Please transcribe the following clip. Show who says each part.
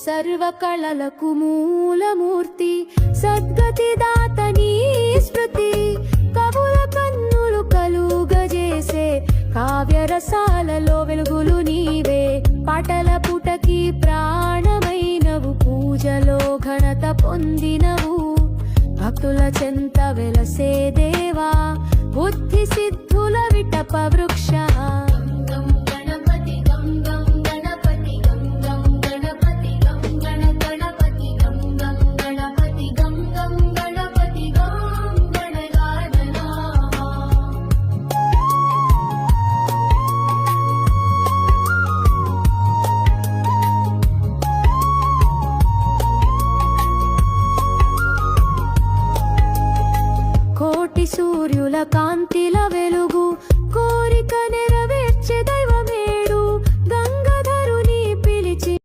Speaker 1: సర్వకళలకు మూలమూర్తి సద్గతి దాతని స్మృతి కవుల కన్నులు కలుగజేసే కావ్యరసాలలో వెలుగులు నీవే పాటల పుటకి ప్రాణమైనవు పూజలో ఘనత పొందినవు భక్తుల చెంత వెలసే దేవా బుద్ధి సిద్ధుల విటప వృక్ష